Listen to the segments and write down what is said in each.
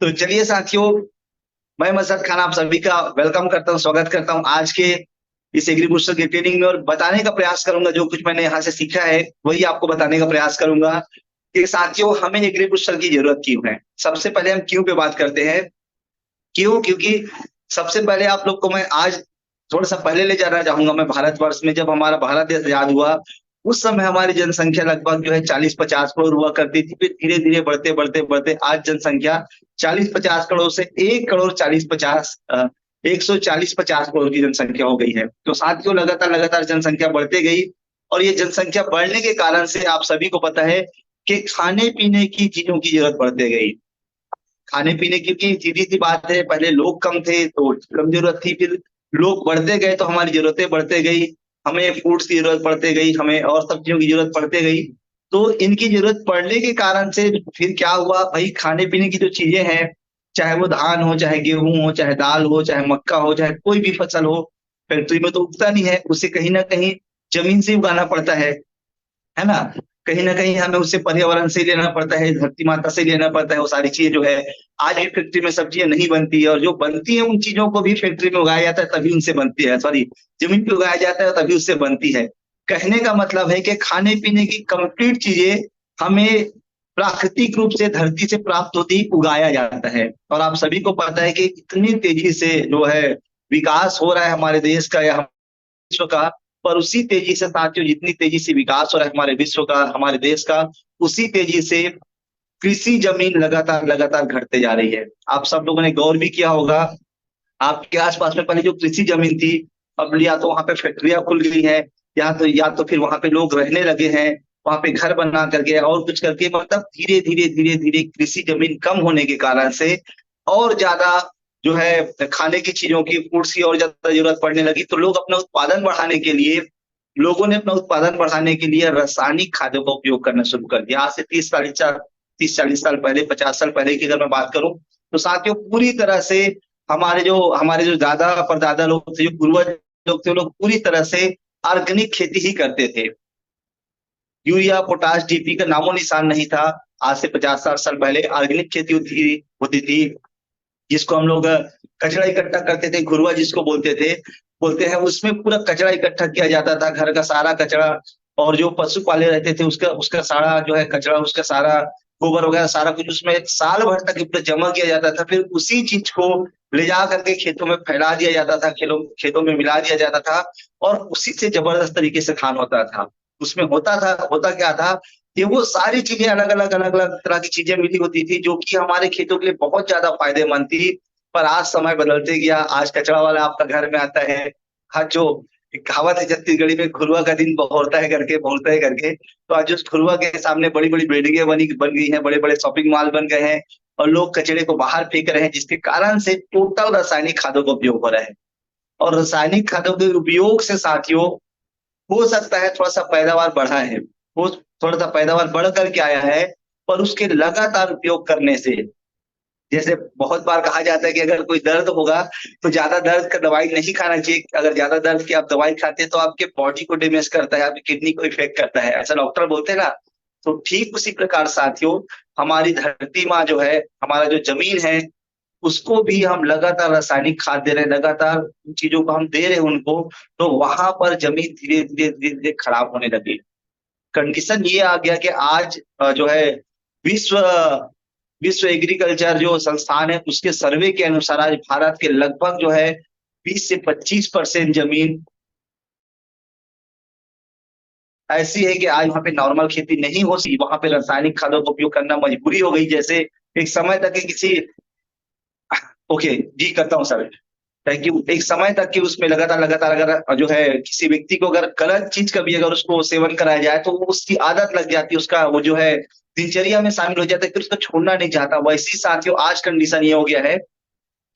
तो चलिए साथियों, मैं मसरत खान आप सभी का वेलकम करता हूँ, स्वागत करता हूँ आज के इस एग्री बूस्टर की ट्रेनिंग में। और बताने का प्रयास करूंगा जो कुछ मैंने यहाँ से सीखा है वही आपको बताने का प्रयास करूंगा कि साथियों हमें एग्री बूस्टर की जरूरत क्यों है। सबसे पहले हम क्यों पे बात करते हैं। क्यों? क्योंकि सबसे पहले आप लोग को मैं आज थोड़ा सा पहले ले जाना चाहूंगा। मैं भारतवर्ष में जब हमारा भारत देश आजाद हुआ उस समय हमारी जनसंख्या लगभग जो है 40-50 करोड़ हुआ करती थी। फिर धीरे धीरे बढ़ते बढ़ते बढ़ते आज जनसंख्या 40-50 करोड़ से 1 करोड़ 40-50 140-50 करोड़ की जनसंख्या हो गई है। तो साथियों लगातार लगातार जनसंख्या बढ़ते गई और ये जनसंख्या बढ़ने के कारण से आप सभी को पता है कि खाने पीने की चीजों की जरूरत बढ़ते गई। खाने पीने की सीधी सी बात है, पहले लोग कम थे तो कम जरूरत थी, फिर लोग बढ़ते गए तो हमारी जरूरतें बढ़ते गई। हमें फूड्स की जरूरत पड़ते गई, हमें और सब्जियों की जरूरत पड़ते गई। तो इनकी जरूरत पड़ने के कारण से फिर क्या हुआ भाई, खाने पीने की जो चीजें हैं, चाहे वो धान हो, चाहे गेहूं हो, चाहे दाल हो, चाहे मक्का हो, चाहे कोई भी फसल हो, फैक्ट्री में तो उगता नहीं है, उसे कहीं ना कहीं जमीन से उगाना पड़ता है ना। कहीं ना कहीं हमें उससे पर्यावरण से लेना पड़ता है, धरती माता से लेना पड़ता है। वो सारी चीजें जो है आज भी फैक्ट्री में सब चीजें नहीं बनती है, और जो बनती है उन चीजों को भी फैक्ट्री में उगाया जाता है तभी उनसे बनती है, सॉरी, जमीन पे उगाया जाता है तभी उससे बनती है। कहने का मतलब है कि खाने पीने की कंप्लीट चीजें हमें प्राकृतिक रूप से धरती से प्राप्त होती उगाया जाता है। और आप सभी को पता है कि इतनी तेजी से जो है विकास हो रहा है हमारे देश का या विश्व का। पर उसी तेजी से साथियों, जितनी तेजी से विकास हो रहा है हमारे विश्व का, हमारे देश का, उसी तेजी से कृषि जमीन लगातार लगातार घटते जा रही है। आप सब लोगों ने गौर भी किया होगा, आपके आसपास में पहले जो कृषि जमीन थी, अब या तो वहां पे फैक्ट्रियां खुल गई हैं, या तो फिर वहां पे लोग रहने लगे हैं, वहां पे घर बना करके और कुछ करके, मतलब धीरे धीरे धीरे धीरे कृषि जमीन कम होने के कारण से और ज्यादा जो है खाने की चीजों की, फूड्स की और ज्यादा जरूरत पड़ने लगी। तो लोग अपना उत्पादन बढ़ाने के लिए, लोगों ने अपना उत्पादन बढ़ाने के लिए रासायनिक खाद्यों का उपयोग करना शुरू कर दिया। आज से 30-40 साल पहले, 50 साल पहले की अगर मैं बात करूं तो साथियों पूरी तरह से हमारे जो दादा परदादा लोग थे, जो पूर्वज लोग थे, लोग पूरी तरह से ऑर्गेनिक खेती ही करते थे। यूरिया पोटाश डीपी का नामो निशान नहीं था। आज से 50-60 साल पहले ऑर्गेनिक खेती होती थी, जिसको हम लोग कचरा इकट्ठा करते थे, घुरवा जिसको बोलते हैं, उसमें पूरा कचरा इकट्ठा किया जाता था, घर का सारा कचरा। और जो पशु पाले रहते थे उसका उसका सारा जो है कचरा, उसका सारा गोबर वगैरह सारा कुछ उसमें साल भर तक पूरा जमा किया जाता था। फिर उसी चीज को ले जा करके खेतों में फैला दिया जाता था, खेतों में मिला दिया जाता था, और उसी से जबरदस्त तरीके से खान होता था। उसमें होता क्या था कि वो सारी चीजें अलग अलग तरह की चीजें मिली होती थी जो कि हमारे खेतों के लिए बहुत ज्यादा फायदेमंद थी। पर आज समय बदलते गया, आज कचरा वाला आपका घर में आता है। हाँ, जो एक कहावत है छत्तीसगढ़ी में, घुरवा का दिन बहुरता है करके, बहुरता है करके। तो आज उस घुरवा के सामने बड़ी बड़ी बिल्डिंगें बन गई हैं, बड़े बड़े शॉपिंग मॉल बन गए हैं, और लोग कचरे को बाहर फेंक रहे हैं, जिसके कारण से टोटल रासायनिक खादों का उपयोग हो रहा है। और रासायनिक खादों के उपयोग से साथियों हो सकता है थोड़ा सा पैदावार बढ़ा है, वो थोड़ा सा पैदावार बढ़ करके आया है, पर उसके लगातार उपयोग करने से, जैसे बहुत बार कहा जाता है कि अगर कोई दर्द होगा तो ज्यादा दर्द का दवाई नहीं खाना चाहिए। अगर ज्यादा दर्द की आप दवाई खाते हैं तो आपके बॉडी को डैमेज करता है, आपकी किडनी को इफेक्ट करता है, ऐसा डॉक्टर बोलते हैं ना। तो ठीक उसी प्रकार साथियों, हमारी धरती माँ जो है, हमारा जो जमीन है, उसको भी हम लगातार रासायनिक खाद दे रहे हैं, लगातार उन चीजों को हम दे रहे हैं उनको। तो वहां पर जमीन धीरे धीरे धीरे धीरे खराब होने लगी। कंडीशन ये आ गया कि आज जो है विश्व विश्व एग्रीकल्चर जो संस्थान है उसके सर्वे के अनुसार आज भारत के लगभग जो है 20 से 25% जमीन ऐसी है कि आज वहां पे नॉर्मल खेती नहीं हो सी, वहां पे रासायनिक खादों का उपयोग करना मजबूरी हो गई। जैसे एक समय तक के किसी, ओके जी करता हूँ सर, थैंक यू। एक समय तक कि उसमें लगातार लगातार अगर जो है किसी व्यक्ति को अगर गलत चीज का भी अगर उसको सेवन कराया जाए तो वो उसकी आदत लग जाती है, उसका वो जो है दिनचर्या में शामिल हो जाता है, फिर उसको छोड़ना नहीं चाहता। वैसे ही साथियों आज कंडीशन ये हो गया है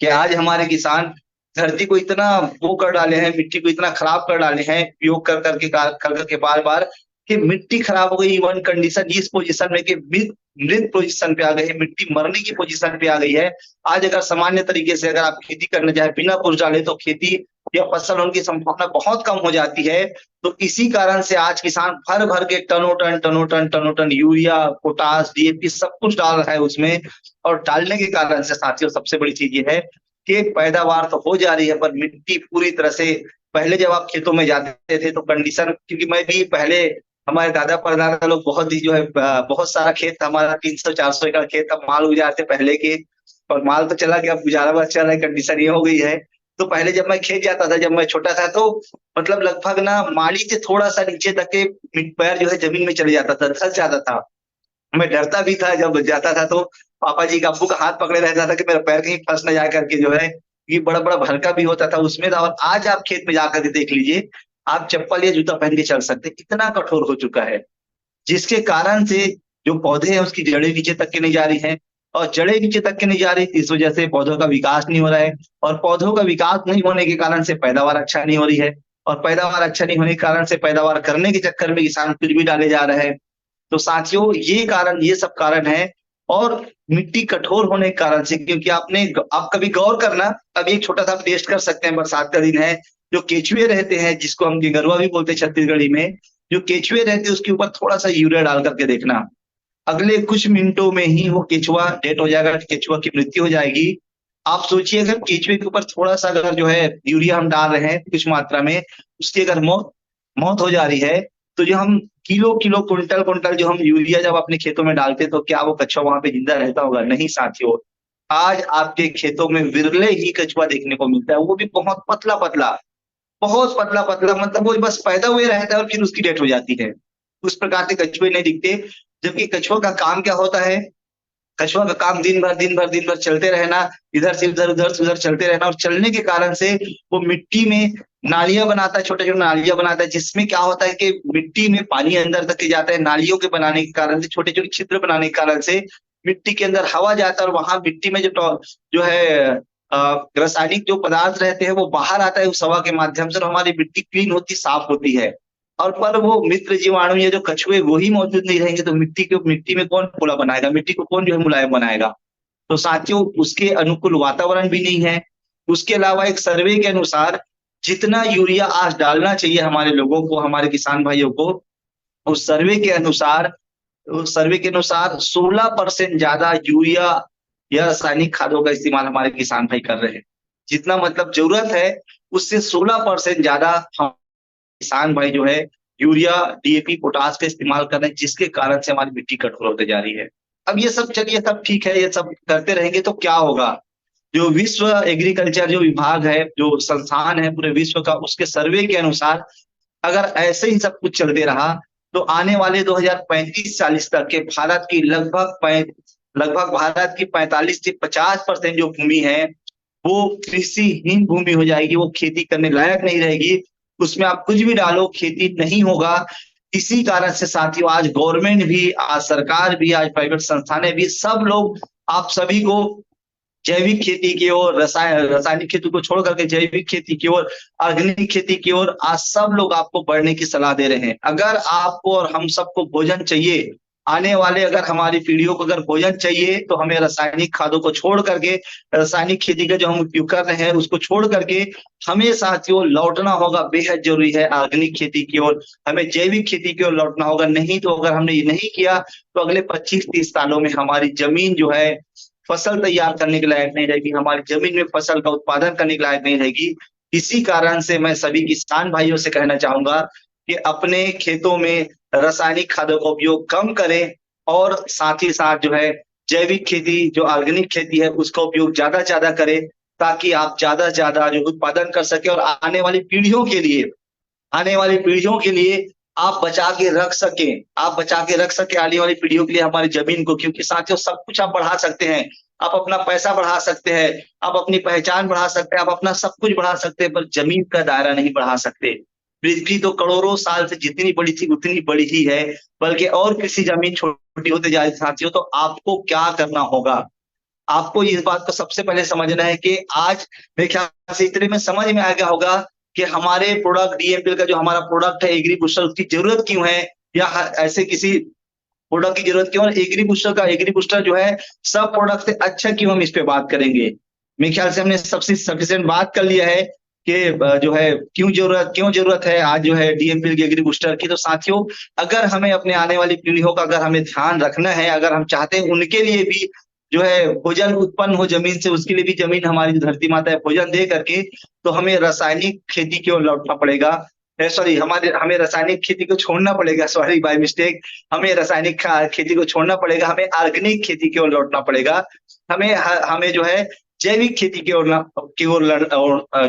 कि आज हमारे किसान धरती को इतना वो कर डाले हैं, मिट्टी को इतना खराब कर डाले हैं, उपयोग कर करके बार बार, कि मिट्टी खराब हो गई, वन कंडीशन इस पोजीशन में कि मृत पोजीशन पे आ गई है, मिट्टी मरने की पोजीशन पे आ गई है। आज अगर सामान्य तरीके से अगर आप खेती करने जाए बिना कुछ डाले तो खेती या फसल होने की संभावना बहुत कम हो जाती है। तो इसी कारण से आज किसान भर भर के टनों टन यूरिया, पोटास, डीएपी सब कुछ डाल रहा है उसमें। और डालने के कारण से साथियों सबसे बड़ी चीज ये है कि पैदावार तो हो जा रही है पर मिट्टी पूरी तरह से, पहले जब आप खेतों में जाते थे तो कंडीशन, क्योंकि मैं भी पहले, हमारे दादा परदादा लोग बहुत ही जो है बहुत सारा खेत था हमारा, 300-400 एकड़ खेत था, माल उजाते थे पहले के। और माल तो चला गया, अब गुजारा बस चल रहा है, कंडीशन ये हो गई है। तो पहले जब मैं खेत जाता था, जब मैं छोटा था, तो मतलब लगभग ना माली से थोड़ा सा नीचे तक के पैर जो है जमीन में चले जाता था, धंस जाता था। मैं डरता भी था जब जाता था, तो पापा जी का, अब्बू का हाथ पकड़े रहता था कि मेरा पैर कहीं फंस न जाए करके जो है। ये बड़ा बड़ा भरका भी होता था उसमें था। और आज आप खेत में जाकर के देख लीजिए, आप चप्पल या जूता पहन के चल सकते, इतना कठोर हो चुका है। जिसके कारण से जो पौधे हैं उसकी जड़ें नीचे तक के नहीं जा रही हैं। और जड़ें नीचे तक के नहीं जा रही, इस वजह से पौधों का विकास नहीं हो रहा है। और पौधों का विकास नहीं होने के कारण से पैदावार अच्छा नहीं हो रही है। और पैदावार अच्छा नहीं होने के कारण से पैदावार करने के चक्कर में किसान फिर भी डाले जा रहे हैं। तो साथियों ये कारण, ये सब कारण है। और मिट्टी कठोर होने के कारण से, क्योंकि आप कभी गौर करना, अभी एक छोटा सा आप टेस्ट कर सकते हैं, बरसात का दिन है, जो केचुए रहते हैं जिसको हम गेगरुआ भी बोलते हैं छत्तीसगढ़ी में, जो केचुए रहते हैं उसके ऊपर थोड़ा सा यूरिया डाल करके देखना, अगले कुछ मिनटों में ही वो केचुआ डेड हो जाएगा, केचुआ की मृत्यु हो जाएगी। आप सोचिए अगर केचुए के ऊपर थोड़ा सा अगर जो है यूरिया हम डाल रहे हैं कुछ मात्रा में, उसकी अगर मौत मौत हो जा रही है, तो जो हम किलो किलो कुंटल कुंटल जो हम यूरिया जब अपने खेतों में डालते तो क्या वो कछुआ वहां पे जिंदा रहता होगा? नहीं साथियों। आज आपके खेतों में विरले ही कछुआ देखने को मिलता है, वो भी बहुत पतला पतला, बहुत पतला पतला, मतलब वो बस पैदा हुए रहता है और फिर उसकी डेथ हो जाती है। उस प्रकार के कछुए नहीं दिखते। जबकि कछुआ का काम क्या होता है? कछुआ का काम दिन भर चलते रहना, इधर से उधर, उधर से उधर चलते रहना। और चलने के कारण से वो मिट्टी में नालियां बनाता है, छोटे छोटे नालियां बनाता है, जिसमें क्या होता है कि मिट्टी में पानी अंदर तक के जाता है। नालियों के बनाने के कारण से, छोटे छोटे छिद्र बनाने के कारण से मिट्टी के अंदर हवा जाता है, और वहां मिट्टी में जो है रासायनिक जो पदार्थ रहते हैं वो बाहर आता है उस हवा के माध्यम से, और हमारी मिट्टी क्लीन होती, साफ होती है। और पर वो मित्र जीवाणु या जो कछुए वो ही मौजूद नहीं रहेंगे तो मिट्टी में कौन पोला बनाएगा, मिट्टी को कौन जो है मुलायम बनाएगा? तो साथियों उसके अनुकूल वातावरण भी नहीं है। उसके अलावा एक सर्वे के अनुसार जितना यूरिया आज डालना चाहिए हमारे लोगों को, हमारे किसान भाइयों को, उस सर्वे के अनुसार, 16% ज्यादा यूरिया या रासायनिक खादों का इस्तेमाल हमारे किसान भाई कर रहे हैं। जितना मतलब जरूरत है उससे 16% ज्यादा हम किसान भाई जो है यूरिया, डीएपी, पोटास का इस्तेमाल कर रहे हैं, जिसके कारण से हमारी मिट्टी कठोर होते जा रही है। अब ये सब चलिए, सब ठीक है, ये सब करते रहेंगे तो क्या होगा? जो विश्व एग्रीकल्चर जो विभाग है, जो संस्थान है पूरे विश्व का, उसके सर्वे के अनुसार अगर ऐसे ही सब कुछ चलते रहा तो आने वाले 2035-40 तक के भारत की लगभग भारत की 45 से 50% जो भूमि है वो कृषिहीन भूमि हो जाएगी, वो खेती करने लायक नहीं रहेगी। उसमें आप कुछ भी डालो खेती नहीं होगा। इसी कारण से साथियों आज गवर्नमेंट भी, आज सरकार भी, आज प्राइवेट संस्थानें भी, सब लोग आप सभी को जैविक खेती की ओर, रासायनिक खेती को छोड़ करके जैविक खेती की ओर, ऑर्गेनिक खेती की ओर आज सब लोग आपको बढ़ने की सलाह दे रहे हैं। अगर आपको और हम सबको भोजन चाहिए, आने वाले अगर हमारी पीढ़ियों को अगर भोजन चाहिए, तो हमें रासायनिक खादों को छोड़ करके, रासायनिक खेती का जो हम उपयोग कर रहे हैं उसको छोड़ करके हमें साथियों लौटना होगा, बेहद जरूरी है ऑर्गेनिक खेती की ओर, हमें जैविक खेती की ओर लौटना होगा। नहीं तो अगर हमने ये नहीं किया तो अगले 25-30 सालों में हमारी जमीन जो है फसल तैयार करने के लायक नहीं रहेगी, हमारी जमीन में फसल का उत्पादन करने के लायक नहीं रहेगी। इसी कारण से मैं सभी किसान भाइयों से कहना चाहूंगा कि अपने खेतों में रासायनिक खादों का उपयोग कम करें, और साथ ही साथ जो है जैविक खेती, जो ऑर्गेनिक खेती है, उसका उपयोग ज्यादा से ज्यादा करें, ताकि आप ज्यादा से ज्यादा जो उत्पादन कर सके और आने वाली पीढ़ियों के लिए आप बचा के रख सके, आने वाली पीढ़ियों के लिए हमारी जमीन को। क्योंकि साथियों सब कुछ आप बढ़ा सकते हैं, आप अपना पैसा बढ़ा सकते हैं, आप अपनी पहचान बढ़ा सकते हैं, आप अपना सब कुछ बढ़ा सकते हैं, पर जमीन का दायरा नहीं बढ़ा सकते। पृथ्वी तो करोड़ों साल से जितनी बड़ी थी उतनी बड़ी ही है, बल्कि और किसी जमीन छोटी होते जा रही साथियों। तो आपको क्या करना होगा? आपको इस बात को सबसे पहले समझना है कि आज मेरे ख्याल से इतने में समझ में आ गया होगा कि हमारे प्रोडक्ट डीएमपीएल का जो हमारा प्रोडक्ट है एग्री बूस्टर, उसकी जरूरत क्यों है। या ऐसे किसी प्रोडक्ट की जरूरत क्यों, एग्री बूस्टर जो है सब प्रोडक्ट से अच्छा क्यों, हम इस पे बात करेंगे। मेरे ख्याल से हमने सबसे सफिशिएंट बात कर लिया है कि जो है क्यों जरूरत है आज जो है डीएमपीएल की, एग्री बूस्टर की। तो साथियों, अगर हमें अपने आने वाली पीढ़ियों का अगर हमें ध्यान रखना है, अगर हम चाहते हैं उनके लिए भी जो है भोजन उत्पन्न हो जमीन से, उसके लिए भी जमीन हमारी जो धरती माता है भोजन दे करके, तो हमें रासायनिक खेती की ओर लौटना पड़ेगा। सॉरी, हमें रासायनिक खेती को छोड़ना पड़ेगा, सॉरी बाय मिस्टेक। हमें रासायनिक खेती को छोड़ना पड़ेगा, हमें ऑर्गेनिक खेती की ओर लौटना पड़ेगा। हमें जो है जैविक खेती की ओर जो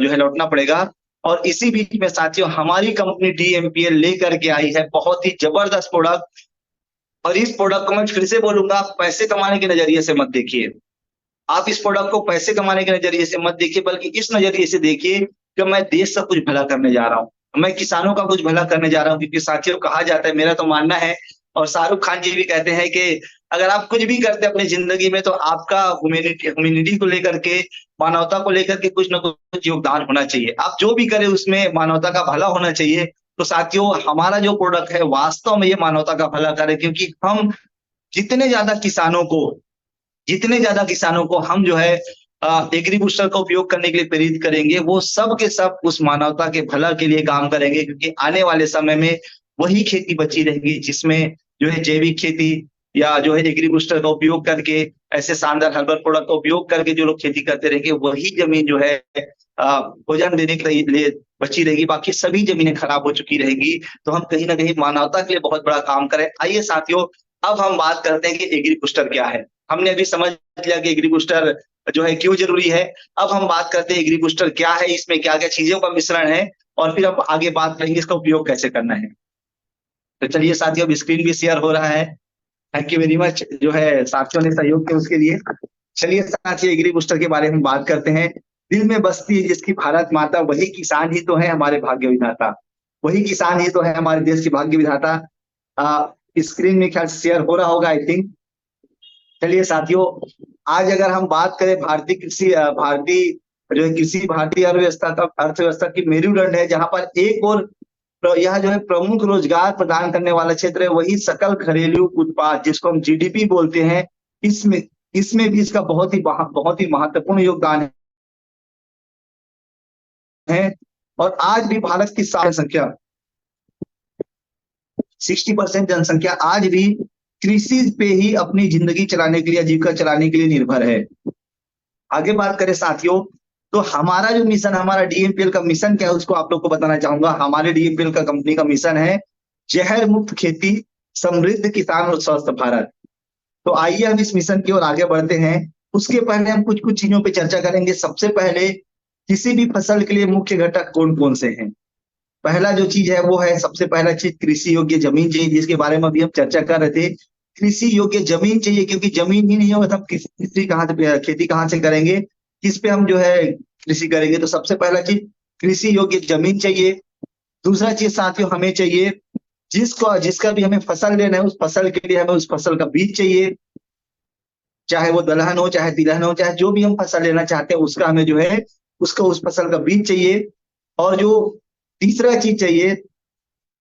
है लौटना पड़ेगा। और इसी बीच में साथियों, हमारी कंपनी डीएमपीएल लेकर के आई है बहुत ही जबरदस्त प्रोडक्ट। और इस प्रोडक्ट को मैं फिर से बोलूंगा, आप पैसे कमाने के नजरिए से मत देखिए। आप इस प्रोडक्ट को पैसे कमाने के नजरिए से मत देखिए, बल्कि इस नजरिए से देखिए कि मैं देश का कुछ भला करने जा रहा हूँ, मैं किसानों का कुछ भला करने जा रहा हूँ। क्योंकि साथियों, कहा जाता है, मेरा तो मानना है, और शाहरुख खान जी भी कहते हैं कि अगर आप कुछ भी करते हैं अपनी जिंदगी में, तो आपका ह्यूमैनिटी को लेकर के, मानवता को लेकर के कुछ ना कुछ योगदान होना चाहिए। आप जो भी करें उसमें मानवता का भला होना चाहिए। तो साथियों, हमारा जो प्रोडक्ट है वास्तव में ये मानवता का भला करे, क्योंकि हम जितने ज्यादा किसानों को हम जो है एग्री बूस्टर का उपयोग करने के लिए प्रेरित करेंगे, वो सब के सब उस मानवता के भला के लिए काम करेंगे। क्योंकि आने वाले समय में वही खेती बची रहेगी जिसमें जो है जैविक खेती या जो है एग्री बूस्टर का उपयोग करके, ऐसे शानदार हर्बल प्रोडक्ट का उपयोग करके जो लोग खेती करते रहेंगे, वही जमीन जो है भोजन देने के लिए बची रहेगी। बाकी सभी जमीनें खराब हो चुकी रहेगी। तो हम कहीं ना कहीं मानवता के लिए बहुत बड़ा काम करें। आइए साथियों, अब हम बात करते हैं कि एग्री बूस्टर क्या है। हमने अभी समझ लिया कि एग्री बूस्टर जो है क्यों जरूरी है। अब हम बात करते हैं एग्री बूस्टर क्या है, इसमें क्या क्या चीजों का मिश्रण है, और फिर हम आगे बात करेंगे इसका उपयोग कैसे करना है। तो चलिए साथियों, अब स्क्रीन भी शेयर हो रहा है। थैंक यू वेरी मच जो है साथियों ने सहयोग किया उसके लिए। चलिए साथियों, एग्री बूस्टर के बारे में बात करते हैं। दिल में बसती है जिसकी भारत माता, वही किसान ही तो है हमारे भाग्य विधाता। वही किसान ही तो है हमारे देश की भाग्य विधाता। स्क्रीन में ख्याल से शेयर हो रहा होगा, आई थिंक। चलिए साथियों, आज अगर हम बात करें भारतीय जो है कृषि, भारतीय अर्थव्यवस्था की मेरुदंड है, जहां पर एक और यह जो है प्रमुख रोजगार प्रदान करने वाला क्षेत्र है, वही सकल घरेलू उत्पाद जिसको हम जीडीपी बोलते हैं। इसमें इसमें भी इसका बहुत ही महत्वपूर्ण योगदान है। और आज भी भारत की जनसंख्या 60% जनसंख्या आज भी कृषि पे ही अपनी जिंदगी चलाने के लिए, आजीविका चलाने के लिए निर्भर है। आगे बात करें साथियों, तो हमारा जो मिशन, हमारा डीएमपीएल का मिशन क्या है, उसको आप लोग को बताना चाहूंगा। हमारे डीएमपीएल का कंपनी का मिशन है जहर मुक्त खेती, समृद्ध किसान और स्वस्थ भारत। तो आइए हम इस मिशन की ओर आगे बढ़ते हैं। उसके पहले हम कुछ कुछ चीजों पे चर्चा करेंगे। सबसे पहले, किसी भी फसल के लिए मुख्य घटक कौन कौन से हैं। पहला जो चीज है वो है, सबसे पहला चीज कृषि योग्य जमीन चाहिए, जिसके बारे में अभी हम चर्चा कर रहे थे। कृषि योग्य जमीन चाहिए, क्योंकि जमीन ही नहीं होगा तो हम खेती कहाँ से करेंगे, किस पे हम जो है कृषि करेंगे। तो सबसे पहला चीज कृषि योग्य जमीन चाहिए। दूसरा चीज साथियों, हमें चाहिए जिसका भी हमें फसल लेना है, उस फसल के लिए हमें उस फसल का बीज चाहिए। चाहे वो दलहन हो, चाहे तिलहन हो, चाहे जो भी हम फसल लेना चाहते हैं, उसका हमें जो है उस फसल का बीज चाहिए। और जो तीसरा चीज चाहिए,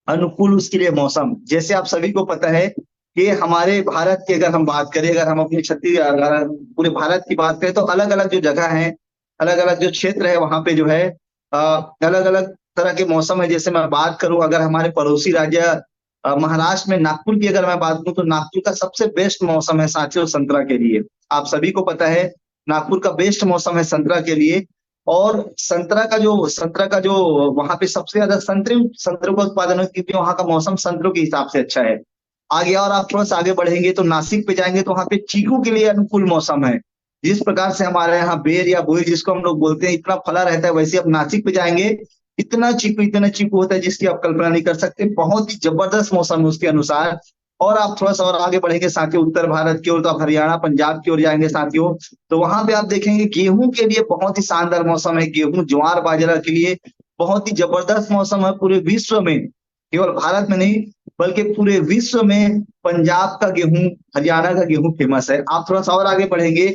अनुकूल उसके लिए मौसम। जैसे आप सभी को पता है कि हमारे भारत की अगर हम बात करें, अगर हम अपनी छत्तीसगढ़ पूरे भारत की बात करें, तो अलग अलग जो जगह है, अलग अलग जो क्षेत्र है, वहां पे जो है अलग अलग तरह के मौसम है। जैसे मैं बात करूं, अगर हमारे पड़ोसी राज्य महाराष्ट्र में नागपुर की अगर मैं बात करूं, तो नागपुर का सबसे बेस्ट मौसम है साथियों संतरा के लिए। आप सभी को पता है नागपुर का बेस्ट मौसम है संतरा के लिए। और संतरा का जो वहां पे सबसे ज्यादा संतरों का उत्पादन है, क्योंकि वहां का मौसम संतरों के हिसाब से अच्छा है। आगे और आप थोड़ा सा आगे बढ़ेंगे तो नासिक पे जाएंगे, तो वहां पे चीकू के लिए अनुकूल मौसम है। जिस प्रकार से हमारे यहाँ बेर या बोई जिसको हम लोग बोलते हैं इतना फला रहता है, वैसे आप नासिक पे जाएंगे, इतना चीकू होता है जिसकी आप कल्पना नहीं कर सकते। बहुत ही जबरदस्त मौसम है उसके अनुसार। और आप थोड़ा सा और आगे बढ़ेंगे साथियों उत्तर भारत की ओर, तो आप हरियाणा पंजाब की ओर जाएंगे साथियों, तो वहां पे आप देखेंगे गेहूं के लिए बहुत ही शानदार मौसम है। गेहूं, ज्वार, बाजरा के लिए बहुत ही जबरदस्त मौसम है। पूरे विश्व में, केवल भारत में नहीं बल्कि पूरे विश्व में पंजाब का गेहूं, हरियाणा का गेहूं फेमस है। आप थोड़ा सा और आगे बढ़ेंगे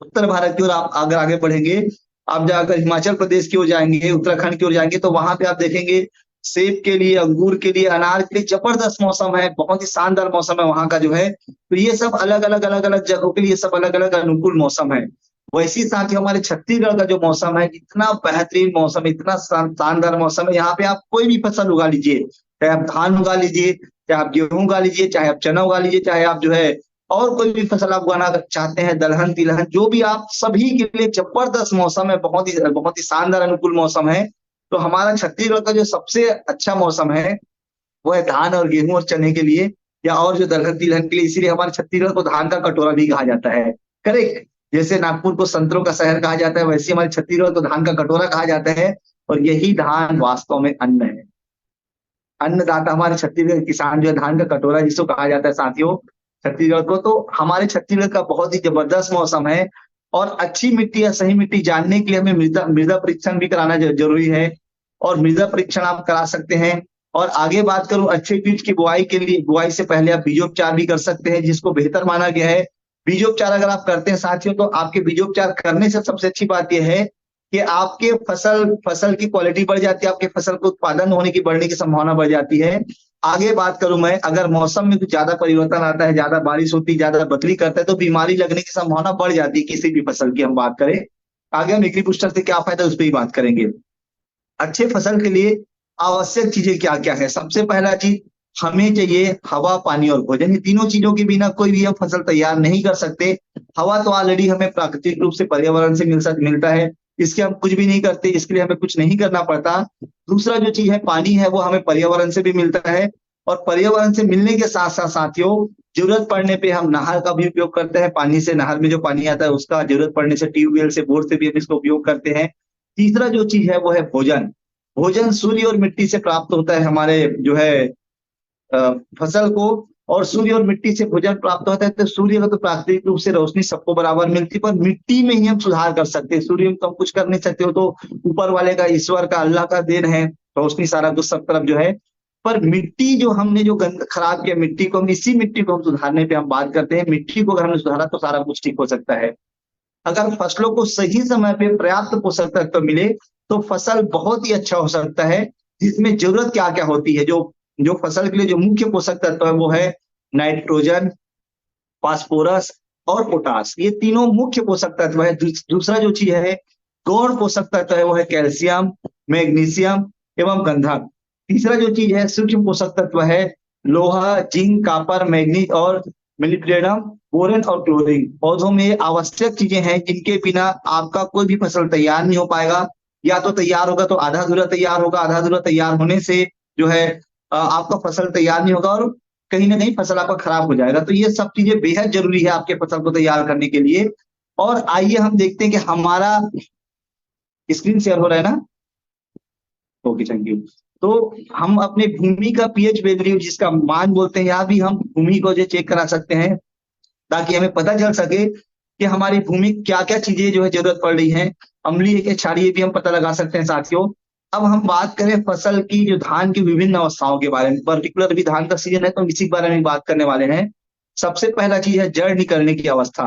उत्तर भारत की ओर, आप अगर आगे बढ़ेंगे, आप जाकर हिमाचल प्रदेश की ओर जाएंगे, उत्तराखंड की ओर जाएंगे, तो वहां पे आप देखेंगे सेब के लिए, अंगूर के लिए, अनार के लिए जबरदस्त मौसम है, बहुत ही शानदार मौसम है वहां का जो है। तो ये सब अलग अलग जगहों के लिए सब अलग अलग अनुकूल मौसम है। वैसे ही साथ ही हमारे छत्तीसगढ़ का जो मौसम है, इतना बेहतरीन मौसम, इतना शानदार मौसम है। यहाँ पे आप कोई भी फसल उगा लीजिए, चाहे आप धान उगा लीजिए, चाहे आप गेहूं उगा लीजिए, चाहे आप चना उगा लीजिए, चाहे आप जो है और कोई भी फसल आप उगाना चाहते हैं, दलहन तिलहन जो भी, आप सभी के लिए जबरदस्त मौसम है, बहुत ही शानदार अनुकूल मौसम है। तो हमारा छत्तीसगढ़ का जो सबसे अच्छा मौसम है वो है धान और गेहूं और चने के लिए, या और जो दलहन तिलहन के लिए। इसीलिए हमारे छत्तीसगढ़ को धान का कटोरा भी कहा जाता है। करेक्ट। जैसे नागपुर को संतरों का शहर कहा जाता है, वैसे हमारे छत्तीसगढ़ को धान का कटोरा कहा जाता है। और यही धान वास्तव में अन्न है। अन्नदाता हमारे छत्तीसगढ़ किसान जो है, धान का कटोरा जिसको कहा जाता है साथियों छत्तीसगढ़ को। तो हमारे छत्तीसगढ़ का बहुत ही जबरदस्त मौसम है। और अच्छी मिट्टी या सही मिट्टी जानने के लिए हमें मृदा मृदा परीक्षण भी कराना जरूरी है। और मृदा परीक्षण आप करा सकते हैं। और आगे बात करूं, अच्छे बीज की बुआई के लिए, बुआई से पहले आप बीजोपचार भी कर सकते हैं, जिसको बेहतर माना गया है। बीजोपचार अगर आप करते हैं साथियों, तो आपके बीजोपचार करने से सबसे अच्छी बात यह है कि आपके फसल की क्वालिटी बढ़ जाती है, आपके फसल को उत्पादन होने की, बढ़ने की संभावना बढ़ जाती है। आगे बात करूं मैं, अगर मौसम में कुछ ज्यादा परिवर्तन आता है, ज्यादा बारिश होती है, ज्यादा बदली करता है, तो बीमारी लगने की संभावना बढ़ जाती है किसी भी फसल की हम बात करें। आगे हम एग्री बूस्टर से क्या फायदा उस पर ही बात करेंगे। अच्छे फसल के लिए आवश्यक चीजें क्या क्या है। सबसे पहला चीज, हमें चाहिए हवा, पानी और भोजन। ये तीनों चीजों के बिना कोई भी हम फसल तैयार नहीं कर सकते। हवा तो ऑलरेडी हमें प्राकृतिक रूप से पर्यावरण से मिलता है, इसके हम कुछ भी नहीं करते, इसके लिए हमें कुछ नहीं करना पड़ता। दूसरा जो चीज है पानी है, वो हमें पर्यावरण से भी मिलता है। और पर्यावरण से मिलने के साथ साथ साथियों, जरूरत पड़ने पे हम नहर का भी उपयोग करते हैं। पानी से, नहर में जो पानी आता है उसका, जरूरत पड़ने से ट्यूबवेल से, बोर से भी हम इसका उपयोग करते हैं। तीसरा जो चीज है वो है भोजन। भोजन सूर्य और मिट्टी से प्राप्त होता है हमारे जो है फसल को। और सूर्य और मिट्टी से भोजन प्राप्त होता है। तो सूर्य का तो प्राकृतिक रूप से रोशनी सबको बराबर मिलती है, पर मिट्टी में ही हम सुधार कर सकते हैं। सूर्य में तो हम कुछ कर नहीं सकते, हो तो ऊपर वाले का, ईश्वर का, अल्लाह का देन है, रोशनी सारा कुछ सब तरफ जो है। पर मिट्टी जो हमने जो गंद खराब किया मिट्टी को, हम इसी मिट्टी को हम सुधारने पे हम बात करते हैं। मिट्टी को अगर हमने सुधारा तो सारा कुछ ठीक हो सकता है। अगर फसलों को सही समय पे पर्याप्त पोषक तत्व मिले तो फसल बहुत ही अच्छा हो सकता है। जिसमें जरूरत क्या क्या होती है, जो जो फसल के लिए जो मुख्य पोषक तत्व है वो है नाइट्रोजन, फास्फोरस और पोटास। ये तीनों मुख्य पोषक तत्व है। दूसरा जो चीज है गौण पोषक तत्व है, वो है कैल्शियम, मैग्नीशियम एवं गंधक। तीसरा जो चीज है सूक्ष्म पोषक तत्व है लोहा, जिंक, कॉपर, मैग्नीज और मिलिब्डेनम, बोरन और क्लोरीन। पौधों में आवश्यक चीजें हैं जिनके बिना आपका कोई भी फसल तैयार नहीं हो पाएगा। या तो तैयार होगा तो आधा अधूरा तैयार होगा, आधा अधूरा तैयार होने से जो है आपका फसल तैयार नहीं होगा, और कहीं ना कहीं फसल आपका खराब हो जाएगा। तो ये सब चीजें बेहद जरूरी है आपके फसल को तैयार करने के लिए। और आइए हम देखते हैं कि हमारा स्क्रीन शेयर हो रहा है ना। Okay, thank you. तो हम अपने भूमि का पीएच वैल्यू, जिसका मान बोलते हैं, यहाँ भी हम भूमि को जो चेक करा सकते हैं, ताकि हमें पता चल सके कि हमारी भूमि क्या क्या चीजें जो है जरूरत पड़ रही है। अम्लीय के क्षारीय भी हम पता लगा सकते हैं साथियों। अब हम बात करें फसल की, जो धान की विभिन्न अवस्थाओं के बारे में, पर्टिकुलर भी धान का सीजन है तो हम इसी के बारे में बात करने वाले हैं। सबसे पहला चीज है जड़ निकलने की अवस्था।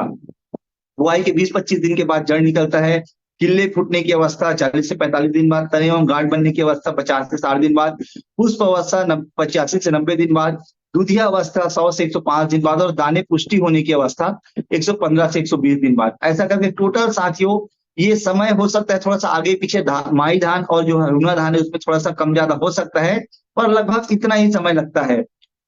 बुआई के 20-25 दिन के बाद जड़ निकलता है। किल्ले फूटने की अवस्था 40 से 45 दिन बाद। तने एवं गांठ बनने की अवस्था 50 से 60 दिन बाद। पुष्प अवस्था 85 से 90 दिन बाद। दूधिया अवस्था 100 से 105 दिन बाद। और दाने पुष्टि होने की अवस्था 115 से 120 दिन बाद। ऐसा करके टोटल साथियों ये समय हो सकता है थोड़ा सा आगे पीछे, माई धान और जो रुना धान है उसमें थोड़ा सा कम ज्यादा हो सकता है, पर लगभग इतना ही समय लगता है।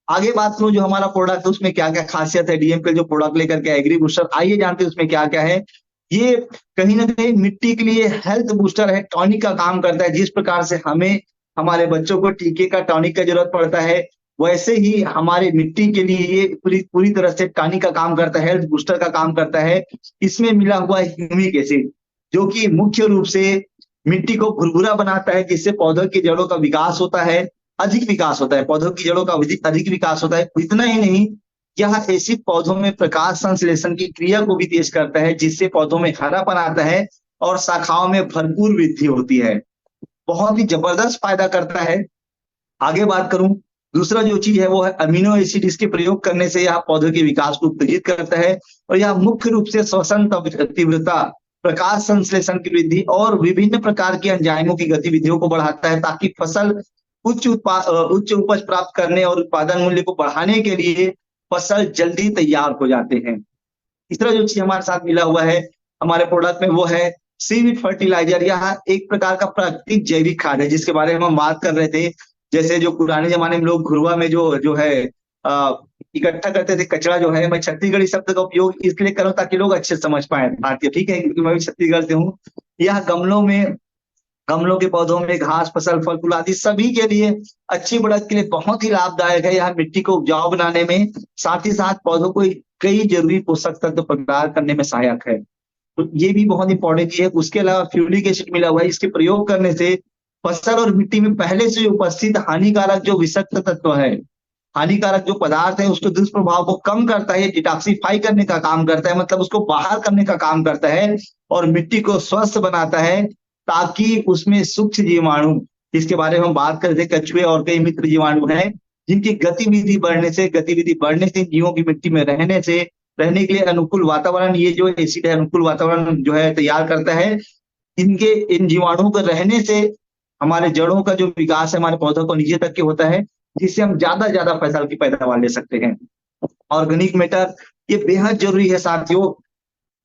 आगे बात करूं जो हमारा प्रोडक्ट है उसमें क्या क्या खासियत है, डीएमपी जो प्रोडक्ट लेकर के एग्री बूस्टर, आइए जानते हैं उसमें क्या क्या है। ये कहीं ना कहीं मिट्टी के लिए हेल्थ बूस्टर है, टॉनिक का काम करता है। जिस प्रकार से हमें हमारे बच्चों को टीके का, टॉनिक का जरूरत पड़ता है, वैसे ही हमारे मिट्टी के लिए ये पूरी तरह से टॉनिक का काम करता है, हेल्थ बूस्टर का काम करता है। इसमें मिला हुआ है ह्यूमिक एसिड, जो कि मुख्य रूप से मिट्टी को भुरभुरा बनाता है, जिससे पौधों की जड़ों का विकास होता है, अधिक विकास होता है, पौधों की जड़ों का अधिक विकास होता है। इतना ही नहीं, यह एसिड पौधों में प्रकाश संश्लेषण की क्रिया को भी तेज करता है, जिससे पौधों में हरापन आता है और शाखाओं में भरपूर वृद्धि होती है। बहुत ही जबरदस्त फायदा करता है। आगे बात करूं, दूसरा जो चीज है वो है अमीनो एसिड। इसके प्रयोग करने से यह पौधों के विकास को उत्तेजित करता है, और यह मुख्य रूप से श्वसन तीव्रता, प्रकाश संश्लेषण की वृद्धि और विभिन्न प्रकार की एंजाइमों की गतिविधियों को बढ़ाता है, ताकि फसल उच्च उपज प्राप्त करने और उत्पादन मूल्य को बढ़ाने के लिए फसल जल्दी तैयार हो जाते हैं। तीसरा जो चीज हमारे साथ मिला हुआ है हमारे प्रोडक्ट में वो है सीविड फर्टिलाइजर। यह एक प्रकार का प्राकृतिक जैविक खाद है जिसके बारे में हम बात कर रहे थे। जैसे जो पुराने जमाने में लोग घुरुआ में जो जो है इकट्ठा करते थे कचरा जो है, मैं छत्तीसगढ़ी शब्द का उपयोग इसलिए कर रहा हूँ ताकि लोग अच्छे समझ पाए भारतीय, ठीक है, क्योंकि मैं भी छत्तीसगढ़ से हूँ। यह गमलों के पौधों में घास, फसल, फल फूल आदि सभी के लिए अच्छी बढ़त के लिए बहुत ही लाभदायक है। यह मिट्टी को उपजाऊ बनाने में, साथ ही साथ पौधों को कई जरूरी पोषक तत्व प्रदान करने में सहायक है। तो ये भी बहुत इंपॉर्टेंट है। उसके अलावा फ्यूलिक एसिड मिला हुआ है। इसके प्रयोग करने से फसल और मिट्टी में पहले से उपस्थित हानिकारक जो विषाक्त तत्व है, हानिकारक जो पदार्थ है, उसके दुष्प्रभाव को कम करता है, डिटॉक्सिफाई करने का काम करता है, मतलब उसको बाहर करने का काम करता है और मिट्टी को स्वस्थ बनाता है ताकि उसमें सूक्ष्म जीवाणु, जिसके बारे में हम बात कर रहे थे, कछुए और कई मित्र जीवाणु हैं जिनकी गतिविधि बढ़ने से जीवों की मिट्टी में रहने के लिए अनुकूल वातावरण, ये जो एसिड है अनुकूल वातावरण जो है तैयार करता है। इन जीवाणुओं के रहने से हमारे जड़ों का जो विकास है हमारे पौधों को नीचे तक के होता है, जिससे हम ज्यादा फसल की पैदावार ले सकते हैं। ऑर्गेनिक मैटर ये बेहद जरूरी है साथियों।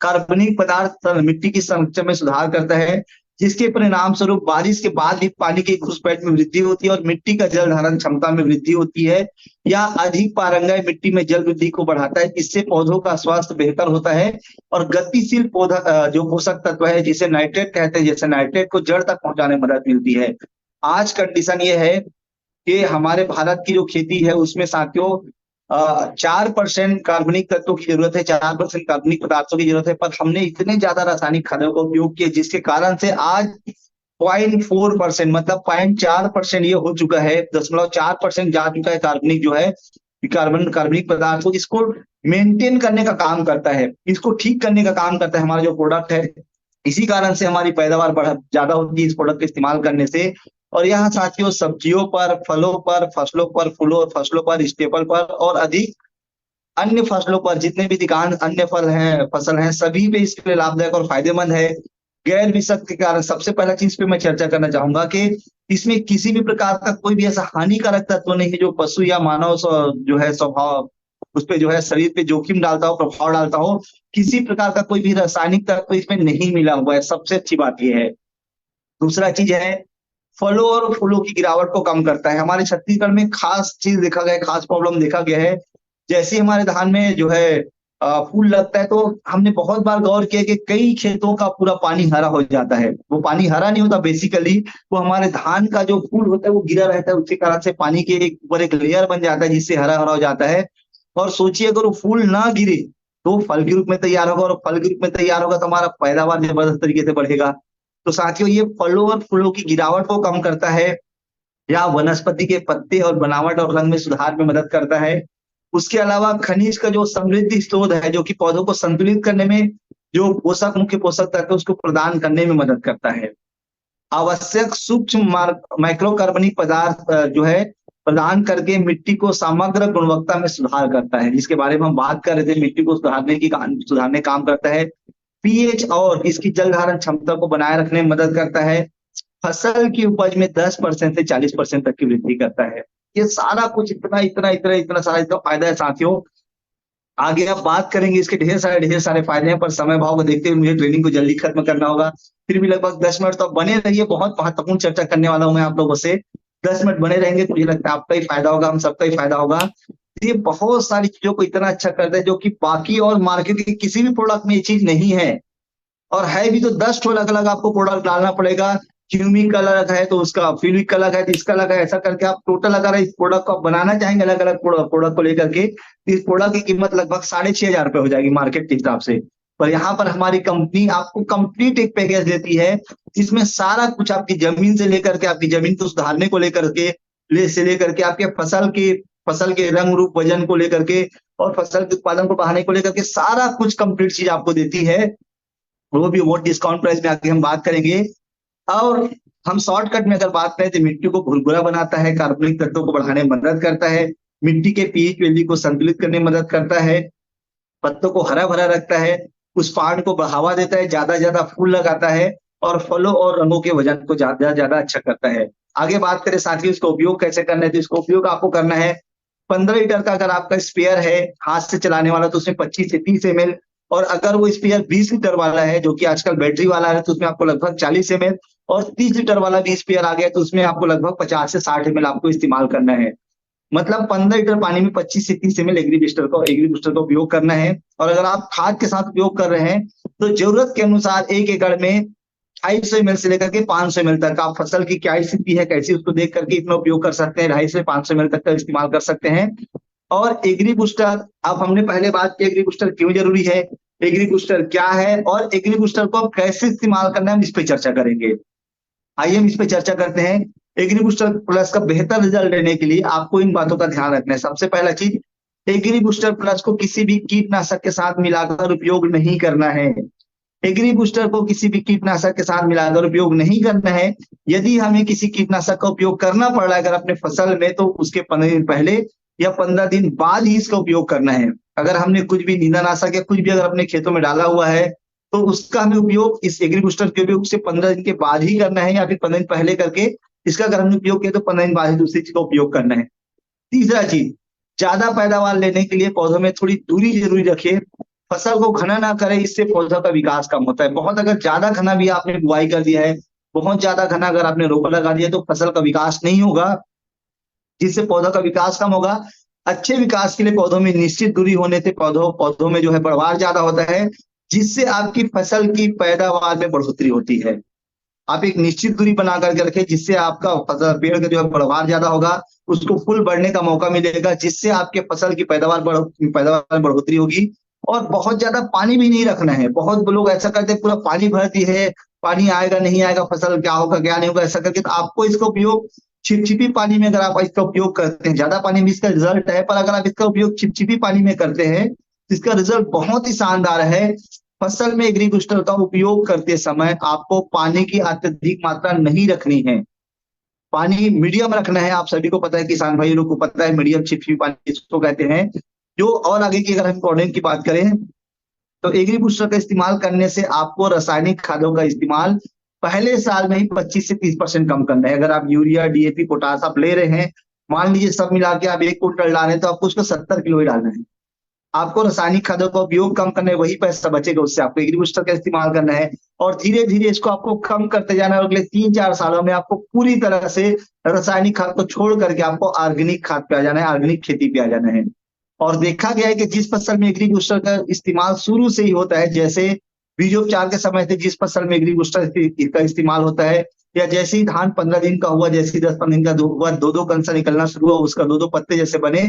कार्बनिक पदार्थ मिट्टी की संरचना में सुधार करता है, जिसके परिणाम स्वरूप बारिश के बाद भी पानी के घुसपैठ में वृद्धि होती है और मिट्टी का जल धारण क्षमता में वृद्धि होती है। या अधिक पारंगय मिट्टी में जल वृद्धि को बढ़ाता है, जिससे पौधों का स्वास्थ्य बेहतर होता है। और गतिशील पौधा जो पोषक तत्व है जिसे नाइट्रेट कहते हैं, जैसे नाइट्रेट को जड़ तक पहुंचाने में मदद मिलती है। आज कंडीशन ये है कि हमारे भारत की जो खेती है उसमें साथियों 4% कार्बनिक तत्वों की जरूरत है, 4% कार्बनिक पदार्थों की जरूरत है, पर हमने इतने ज्यादा रासायनिक खादों का उपयोग किया जिसके कारण से आज 0.4% मतलब 0.4% ये हो चुका है, 0.4% जा चुका है कार्बनिक जो है कार्बनिक पदार्थ को। इसको मेंटेन करने का काम करता है, इसको ठीक करने का काम करता है हमारा जो प्रोडक्ट है। इसी कारण से हमारी पैदावार ज्यादा होती है इस प्रोडक्ट का इस्तेमाल करने से। और यहाँ साथियों सब्जियों पर, फलों पर, फसलों पर, फसलों पर, स्टेपल पर और अधिक अन्य फसलों पर, जितने भी अधिकांश अन्य फसल हैं सभी पे इसके लिए लाभदायक और फायदेमंद है। गैर विषाक्त के कारण सबसे पहला चीज पे मैं चर्चा करना चाहूंगा कि इसमें किसी भी प्रकार का कोई भी ऐसा हानिकारक तत्व नहीं है जो पशु या मानव जो है स्वभाव उस पे जो है शरीर पे जोखिम डालता हो, प्रभाव डालता हो। किसी प्रकार का कोई भी रासायनिक तत्व इसमें नहीं मिला हुआ है, सबसे अच्छी बात यह है। दूसरा चीज है फलों और फूलों की गिरावट को कम करता है। हमारे छत्तीसगढ़ में खास चीज देखा गया है, खास प्रॉब्लम देखा गया है। जैसे हमारे धान में जो है फूल लगता है तो हमने बहुत बार गौर किया कि कई खेतों का पूरा पानी हरा हो जाता है। वो पानी हरा नहीं होता, बेसिकली वो हमारे धान का जो फूल होता है वो गिरा रहता है, उसके कारण से पानी के ऊपर एक लेयर बन जाता है जिससे हरा हरा हो जाता है। और सोचिए अगर वो फूल ना गिरे तो फल के रूप में तैयार होगा, और फल के रूप में तैयार होगा तो हमारा पैदावार जबरदस्त तरीके से बढ़ेगा। तो साथियों ये फलों और फूलों की गिरावट को कम करता है, या वनस्पति के पत्ते और बनावट और रंग में सुधार में मदद करता है। उसके अलावा खनिज का जो समृद्धि स्रोत है जो कि पौधों को संतुलित करने में जो मुख्य पोषक तत्व उसको प्रदान करने में मदद करता है। आवश्यक सूक्ष्म माइक्रोकार्बनिक पदार्थ जो है प्रदान करके मिट्टी को समग्र गुणवत्ता में सुधार करता है, जिसके बारे में हम बात कर रहे थे। मिट्टी को सुधारने काम करता है। पीएच और इसकी जल धारण क्षमता को बनाए रखने में मदद करता है। फसल की उपज में 10% से 40% तक की वृद्धि करता है। ये सारा कुछ इतना सारा फायदा है साथियों। आगे आप बात करेंगे, इसके ढेर सारे फायदे हैं, पर समय भाव को देखते हुए मुझे ट्रेनिंग को जल्दी खत्म करना होगा। फिर भी लगभग 10 मिनट तो बने रहिए, बहुत महत्वपूर्ण चर्चा करने वाला हूं मैं आप लोगों से। 10 मिनट बने रहेंगे तो मुझे लगता है आपका ही फायदा होगा, हम सबका ही फायदा होगा। ये बहुत सारी चीजों को इतना अच्छा करता है जो कि बाकी और मार्केट के किसी भी प्रोडक्ट में ये चीज नहीं है। और है भी तो 10 ठो अलग अलग आपको प्रोडक्ट डालना पड़ेगा। क्यूमिक अलग है तो उसका, फ्यूलिक अलग है तो इसका अलग है, ऐसा करके आप टोटल अगर इस प्रोडक्ट को बनाना चाहेंगे अलग अलग प्रोडक्ट को लेकर के, इस प्रोडक्ट की कीमत लगभग 6,500 रुपए हो जाएगी मार्केट के हिसाब से। पर यहाँ पर हमारी कंपनी आपको कंप्लीट एक पैकेज देती है जिसमें सारा कुछ आपकी जमीन से लेकर के, आपकी जमीन को सुधारने को लेकर के लेकर के आपके फसल के रंग रूप वजन को लेकर के और फसल के उत्पादन को बढ़ाने को लेकर के सारा कुछ कंप्लीट चीज आपको देती है। वो भी वो डिस्काउंट प्राइस में आके हम बात करेंगे। और हम शॉर्टकट में अगर बात करें तो मिट्टी को भुरभुरा बनाता है, कार्बनिक तत्वों को बढ़ाने में मदद करता है, मिट्टी के पीएच वैल्यू को संतुलित करने में मदद करता है, पत्तों को हरा भरा रखता है, उस पान को बढ़ावा देता है, ज्यादा फूल लगाता है, और फलों और रंगों के वजन को ज्यादा ज्यादा अच्छा करता है। आगे बात करें साथियों इसका उपयोग कैसे करना है, तो इसका उपयोग आपको करना है 15 लीटर का अगर आपका स्पेयर है हाथ से चलाने वाला तो उसमें 25 से 30 ml, और अगर वो स्पेयर 20 लीटर वाला है जो कि आजकल बैटरी वाला है तो उसमें आपको लगभग 40 ml, और 30 लीटर वाला भी स्पेयर आ गया तो उसमें आपको लगभग 50 से 60 ml आपको इस्तेमाल करना है। मतलब 15 लीटर पानी में 25 से 30 ml एग्री बूस्टर का उपयोग करना है। और अगर आप खाद के साथ उपयोग कर रहे हैं तो जरूरत के अनुसार 1 एकड़ में 250 ml से लेकर के 500 ml तक, आप फसल की क्या स्थिति है कैसी उसको देख करके इतना उपयोग कर सकते हैं, 250 से 500 ml तक का इस्तेमाल कर सकते हैं। और एग्री बूस्टर, अब हमने पहले बात की एग्री बूस्टर क्यों जरूरी है, एग्री बूस्टर क्या है और एग्री बूस्टर को आप कैसे इस्तेमाल करना है, हम इस पे चर्चा करेंगे। आइए हम इस पे चर्चा करते हैं। एग्री बूस्टर प्लस का बेहतर रिजल्ट लेने के लिए आपको इन बातों का ध्यान रखना है। सबसे पहला चीज, एग्री बूस्टर प्लस को किसी भी कीटनाशक के साथ मिलाकर उपयोग नहीं करना है। एग्री बूस्टर को किसी भी कीटनाशक के साथ मिलाकर उपयोग नहीं करना है। यदि हमें किसी कीटनाशक का उपयोग करना पड़ रहा है अगर अपने फसल में, तो उसके 15 दिन पहले या 15 दिन बाद ही इसका उपयोग करना है। अगर हमने कुछ भी नींदानाशक या कुछ भी अगर अपने खेतों में डाला हुआ है तो उसका हमें उपयोग इस एग्री बूस्टर के उपयोग से 15 दिन के बाद ही करना है, या फिर 15 दिन पहले करके इसका अगर हमने उपयोग किया तो 15 दिन बाद ही दूसरी चीज का उपयोग करना है। तीसरा चीज, ज्यादा पैदावार लेने के लिए पौधों में थोड़ी दूरी जरूरी रखिए। फसल को घना ना करें, इससे पौधों का विकास कम होता है। बहुत अगर ज्यादा घना भी आपने बुआई कर दिया है, बहुत ज्यादा घना अगर आपने रोपा लगा दिया तो फसल का विकास नहीं होगा, जिससे पौधों का विकास कम होगा। अच्छे विकास के लिए पौधों में निश्चित दूरी होने से पौधों में जो है बढ़वार ज्यादा होता है, जिससे आपकी फसल की पैदावार में बढ़ोतरी होती है। आप एक निश्चित दूरी बना करके रखें जिससे आपका फसल पेड़ का जो है बढ़वार ज्यादा होगा, उसको फूल बढ़ने का मौका मिलेगा, जिससे आपके फसल की पैदावार में बढ़ोतरी होगी। और बहुत ज्यादा पानी भी नहीं रखना है। बहुत लोग ऐसा करते हैं पूरा पानी भर दिए है, पानी आएगा नहीं आएगा, फसल क्या होगा क्या नहीं होगा, ऐसा करके तो आपको इसका उपयोग चिपचिपी पानी में अगर आप इसका उपयोग करते हैं, ज्यादा पानी में इसका रिजल्ट है, पर अगर आप इसका उपयोग चिपचिपी पानी में करते हैं तो इसका रिजल्ट बहुत ही शानदार है। फसल में एग्री बूस्टर का उपयोग करते समय आपको पानी की अत्यधिक मात्रा नहीं रखनी है, पानी मीडियम रखना है। आप सभी को पता है, किसान भाई लोग को पता है मीडियम चिपचिपी पानी इसको कहते हैं। जो और आगे की अगर हम प्रोडक्ट की बात करें तो एग्री बूस्टर का इस्तेमाल करने से आपको रासायनिक खादों का इस्तेमाल पहले साल में ही 25 से 30% कम करना है। अगर आप यूरिया डीएपी पोटास आप ले रहे हैं, मान लीजिए सब मिला के आप 1 कुंटल डाल रहे हैं तो आपको उसको 70 किलो ही डालना है। आपको रासायनिक खादों का उपयोग कम करना है, वही पैसा बचेगा उससे आपको एग्री बूस्टर का इस्तेमाल करना है। और धीरे धीरे इसको आपको कम करते जाना है। अगले 3-4 सालों में आपको पूरी तरह से रासायनिक खाद को छोड़ करके आपको ऑर्गेनिक खाद पे आ जाना है, ऑर्गेनिक खेती पे आ जाना है। और देखा गया है कि जिस फसल में एग्री बूस्टर का इस्तेमाल शुरू से ही होता है, जैसे बीजोपचार के समय से जिस फसल में एग्री बूस्टर का इस्तेमाल होता है, या जैसे ही धान 15 दिन का हुआ, जैसे ही 10-15 दिन का हुआ, 2-2 कंसा निकलना शुरू हुआ, उसका 2-2 पत्ते जैसे बने,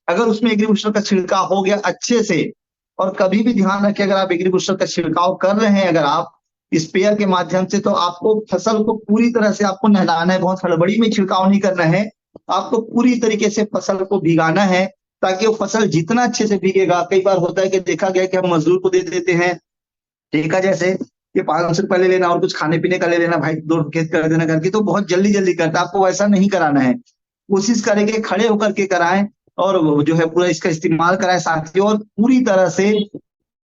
अगर उसमें एग्री बूस्टर का छिड़काव हो गया अच्छे से, और कभी भी ध्यान रखें अगर आप एग्री बूस्टर का छिड़काव कर रहे हैं अगर आप स्प्रेयर के माध्यम से, तो आपको फसल को पूरी तरह से आपको नहलाना है, बहुत हड़बड़ी में छिड़काव नहीं करना है। आपको पूरी तरीके से फसल को भिगाना है ताकि वो फसल जितना अच्छे से भीगेगा। कई बार होता है कि देखा गया कि हम मजदूर को दे देते हैं, ठेका जैसे कि 500 रुपए ले लेना और कुछ खाने पीने का ले लेना, भाई 2 खेत कर देना करके, तो बहुत जल्दी जल्दी करता है। आपको वैसा नहीं कराना है, कोशिश करेंगे खड़े होकर के कराएं और जो है पूरा इसका इस्तेमाल कराएं साथियों, और पूरी तरह से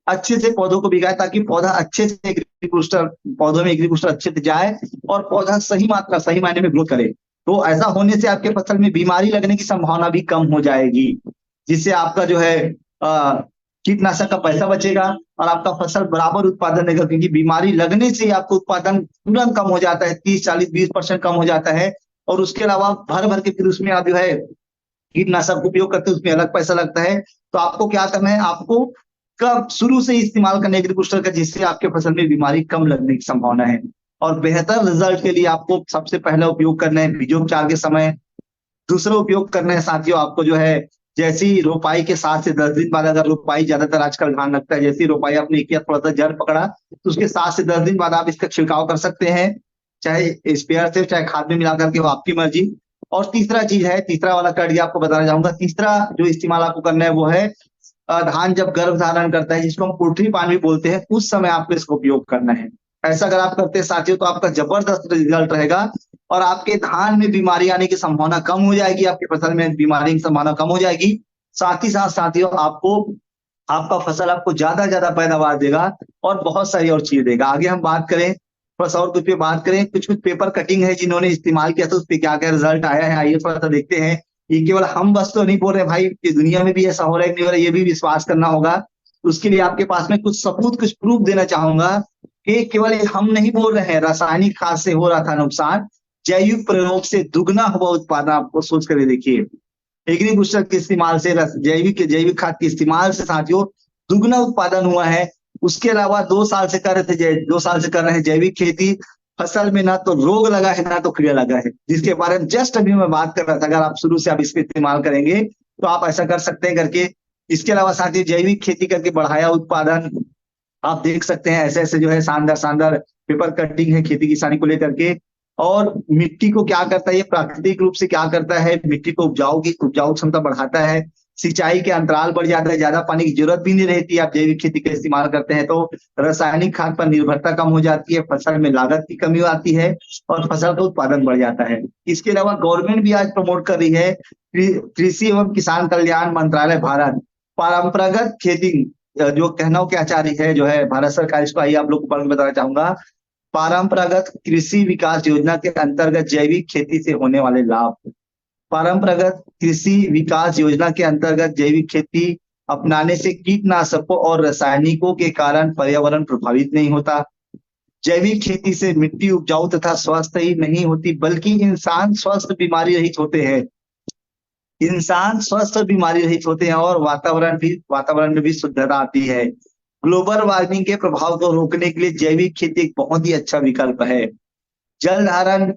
अच्छे से पौधों को भिगाए ताकि पौधा अच्छे से पौधों में एग्री बूस्टर अच्छे से जाए और पौधा सही मात्रा सही मायने में ग्रोथ करे। तो ऐसा होने से आपके फसल में बीमारी लगने की संभावना भी कम हो जाएगी, जिससे आपका जो है कीटनाशक का पैसा बचेगा और आपका फसल बराबर उत्पादन देगा, क्योंकि बीमारी लगने से आपका उत्पादन तुरंत कम हो जाता है, 30-40-20% कम हो जाता है। और उसके अलावा भर भर के फिर उसमें आप जो है कीटनाशक उपयोग करते हैं, उसमें अलग पैसा लगता है। तो आपको क्या करना है, आपको कब शुरू से इस्तेमाल करना है एग्री बूस्टर का, जिससे आपके फसल में बीमारी कम लगने की संभावना है। और बेहतर रिजल्ट के लिए आपको सबसे पहला उपयोग करना है बीजोपचार के समय। दूसरा उपयोग करना है साथियों आपको जो है जैसी रोपाई के 7 से 10 दिन बाद, अगर रोपाई ज्यादातर आजकल धान लगता है, जैसी रोपाई आपने किया थोड़ा सा जड़ पकड़ा तो उसके 7 से 10 दिन बाद आप इसका छिड़काव कर सकते हैं, चाहे स्प्रेयर से चाहे खाद में मिला करके, वो आपकी मर्जी। और तीसरा चीज है, तीसरा वाला कट आपको बताना चाहूंगा, तीसरा जो इस्तेमाल आपको करना है वो है धान जब गर्भ धारण करता है, जिसको हम पोल्ट्री पान भी बोलते हैं, उस समय आपको इसका उपयोग करना है। ऐसा अगर आप करते हैं साथियों तो आपका जबरदस्त रिजल्ट रहेगा और आपके धान में बीमारी आने की संभावना कम हो जाएगी, आपके फसल में बीमारी की संभावना कम हो जाएगी। साथ ही साथ साथियों आपको आपका फसल आपको ज्यादा पैदावार देगा और बहुत सारी और चीज देगा। आगे हम बात करें थोड़ा सा और कुछ पे बात करें, कुछ कुछ पेपर कटिंग है जिन्होंने इस्तेमाल किया था, उस पर क्या क्या रिजल्ट आया है, आइए थोड़ा सा देखते हैं। ये केवल हम बस तो नहीं बोल रहे भाई, ये दुनिया में भी ऐसा हो रहा है कि नहीं हो रहा है, ये भी विश्वास करना होगा। उसके लिए आपके पास में कुछ सबूत, कुछ प्रूफ देना चाहूंगा कि केवल ये हम नहीं बोल रहे हैं, रासायनिक खाद से हो रहा था नुकसान, जैविक प्रयोग से दुगना हुआ उत्पादन, आपको सोच कर देखिए। एग्री बूस्टर के इस्तेमाल से, जैविक खाद के इस्तेमाल से साथियों दुगना उत्पादन हुआ है। उसके अलावा 2 साल से कर रहे थे, 2 साल से कर रहे हैं जैविक खेती। फसल में ना तो रोग लगा है ना तो कीड़ा लगा है, जिसके बारे में जस्ट अभी मैं बात कर रहा था। अगर आप शुरू से आप इसका इस्तेमाल करेंगे तो आप ऐसा कर सकते हैं करके। इसके अलावा साथियों जैविक खेती करके बढ़ाया उत्पादन, आप देख सकते हैं ऐसे ऐसे जो है शानदार शानदार पेपर कटिंग है खेती किसानी को लेकर के। और मिट्टी को क्या करता है, ये प्राकृतिक रूप से क्या करता है, मिट्टी को उपजाऊ क्षमता बढ़ाता है। सिंचाई के अंतराल बढ़ जाता है, ज्यादा पानी की जरूरत भी नहीं रहती। आप जैविक खेती का इस्तेमाल करते हैं तो रासायनिक खाद पर निर्भरता कम हो जाती है, फसल में लागत की कमी आती है और फसल का उत्पादन बढ़ जाता है। इसके अलावा गवर्नमेंट भी आज प्रमोट कर रही है, कृषि एवं किसान कल्याण मंत्रालय भारत परंपरागत खेती, जो कहना क्या चाह रही है जो है भारत सरकार, इसको आइए आप लोग को पढ़ के बताना चाहूंगा। परंपरागत कृषि विकास योजना के अंतर्गत जैविक खेती से होने वाले लाभ। परंपरागत कृषि विकास योजना के अंतर्गत जैविक खेती अपनाने से कीटनाशकों और रासायनिकों के कारण पर्यावरण प्रभावित नहीं होता। जैविक खेती से मिट्टी उपजाऊ तथा स्वस्थ ही नहीं होती, बल्कि इंसान स्वस्थ बीमारी रहित होते हैं। इंसान स्वस्थ बीमारी रहित होते हैं और वातावरण में भी शुद्धता आती है। ग्लोबल वार्मिंग के प्रभाव को रोकने के लिए जैविक खेती एक बहुत ही अच्छा विकल्प है। जल धारण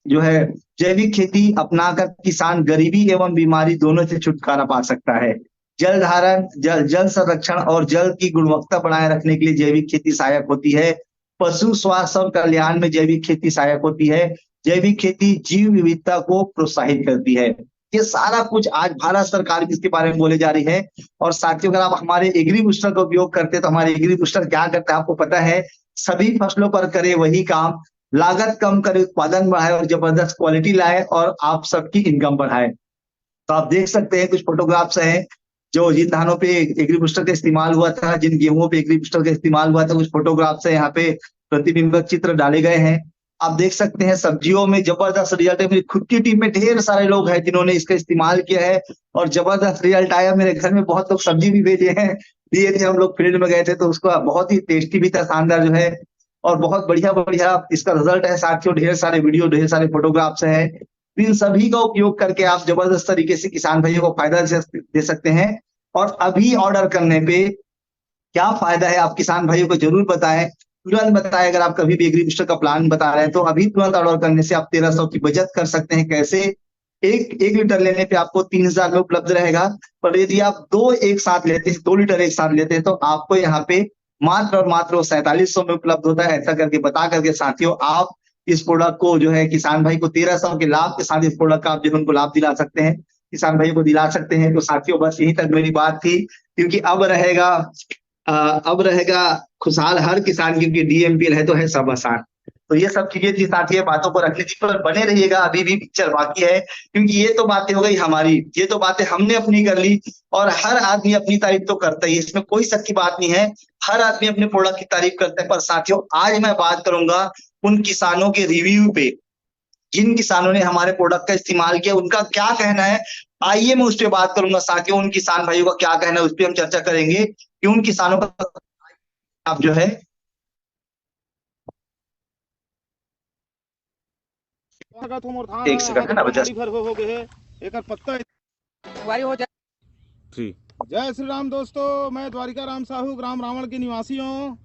जो है, जैविक खेती अपनाकर किसान गरीबी एवं बीमारी दोनों से छुटकारा पा सकता है। जल धारण, जल संरक्षण और जल की गुणवत्ता बनाए रखने के लिए जैविक खेती सहायक होती है। पशु स्वास्थ्य और कल्याण में जैविक खेती सहायक होती है। जैविक खेती जीव विविधता को प्रोत्साहित करती है। ये सारा कुछ आज भारत सरकार भी इसके बारे में बोले जा रही है। और साथियों अगर आप हमारे एग्री बूस्टर का उपयोग करते हैं तो हमारे एग्री बूस्टर क्या करता है आपको पता है, सभी फसलों पर करे वही काम, लागत कम करे, उत्पादन बढ़ाए और जबरदस्त क्वालिटी लाए और आप सबकी इनकम बढ़ाए। तो आप देख सकते हैं कुछ फोटोग्राफ्स हैं जो जिन धानों पे एग्री बूस्टर का इस्तेमाल हुआ था, जिन गेहूं पे एग्री बूस्टर का इस्तेमाल हुआ था, कुछ फोटोग्राफ्स है यहाँ पे प्रतिबिंबक चित्र डाले गए हैं। आप देख सकते हैं सब्जियों में जबरदस्त रिजल्ट है। मेरी खुद की टीम में ढेर सारे लोग हैं जिन्होंने इसका इस्तेमाल किया है और जबरदस्त रिजल्ट आया। मेरे घर में बहुत लोग सब्जी भी भेजे हैं, दिए थे, हम लोग फील्ड में गए थे तो उसका बहुत ही टेस्टी भी था, शानदार जो है, और बहुत बढ़िया बढ़िया इसका रिजल्ट है साथियों। ढेर सारे वीडियो, ढेर सारे फोटोग्राफ्स हैं। इन सभी का उपयोग करके आप जबरदस्त तरीके से किसान भाइयों को फायदा दे सकते हैं। और अभी ऑर्डर करने पे क्या फायदा है आप किसान भाइयों को जरूर बताएं, तुरंत बताएं। अगर आप कभी भी एग्री बूस्टर का प्लान बता रहे हैं तो अभी तुरंत ऑर्डर करने से आप 1300 की बचत कर सकते हैं। कैसे? एक लीटर लेने पे आपको 3000 में उपलब्ध रहेगा, पर यदि आप 2 लीटर एक साथ लेते हैं तो आपको यहाँ पे मात्र और मात्र 4700 में उपलब्ध होता है। ऐसा करके बता करके साथियों आप इस प्रोडक्ट को जो है किसान भाई को 1300 के लाभ के साथ इस प्रोडक्ट का आप जो है उनको लाभ दिला सकते हैं, किसान भाई को दिला सकते हैं। तो साथियों बस यही तक मेरी बात थी, क्योंकि अब रहेगा खुशहाल हर किसान, क्योंकि डीएमपीएल है तो है सब आसान। तो ये सब चीजें थी साथियों, बातों को रखनी थी, पर बने रहिएगा, अभी भी पिक्चर बाकी है। क्योंकि ये तो बातें हो गई हमारी, ये तो बातें हमने अपनी कर ली, और हर आदमी अपनी तारीफ तो करता ही है, इसमें कोई शक की बात नहीं है। हर आदमी अपने प्रोडक्ट की तारीफ करता है। पर साथियों आज मैं बात करूंगा उन किसानों के रिव्यू पे, जिन किसानों ने हमारे प्रोडक्ट का इस्तेमाल किया, उनका क्या कहना है। आइए मैं उस पर बात करूंगा साथियों, उन किसान भाइयों का क्या कहना है उस पर हम चर्चा करेंगे कि उन किसानों का आप जो है एक सेकंड है ना बचा जय श्री राम दोस्तों, मैं द्वारिका राम साहू, ग्राम रावण के निवासी हूँ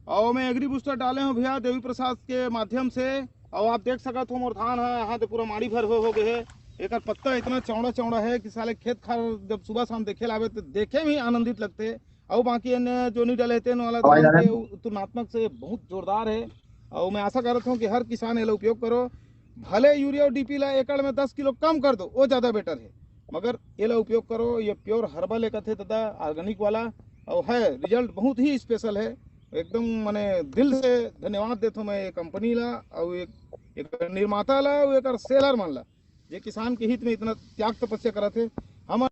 और मैं एग्री बूस्टर डाले हूँ भैया देवी प्रसाद के माध्यम से। और आप देख सकते हो मोर धान है यहाँ तो पूरा माड़ी भर हो गए है। एक पत्ता इतना चौड़ा चौड़ा है कि साले खेत खार जब सुबह शाम देखे लावे तो देखे में आनंदित लगते। और बाकी जो नहीं डले थे वाला धान के तुलनात्मक से बहुत जोरदार है। और मैं आशा करता हूँ कि हर किसान ये उपयोग करो। भले यूरिया और डीपी ला एकड़ में 10 किलो कम कर दो, वो ज़्यादा बेटर है, मगर ये ला उपयोग करो। ये प्योर हर्बल एक थे तथा ऑर्गेनिक वाला और है, रिजल्ट बहुत ही स्पेशल है। एकदम मैंने दिल से धन्यवाद देता हूँ मैं ये कंपनी ला और एक निर्माता ला और एक सेलर मन ला, ये किसान के हित में इतना त्याग तपस्या करा थे हम।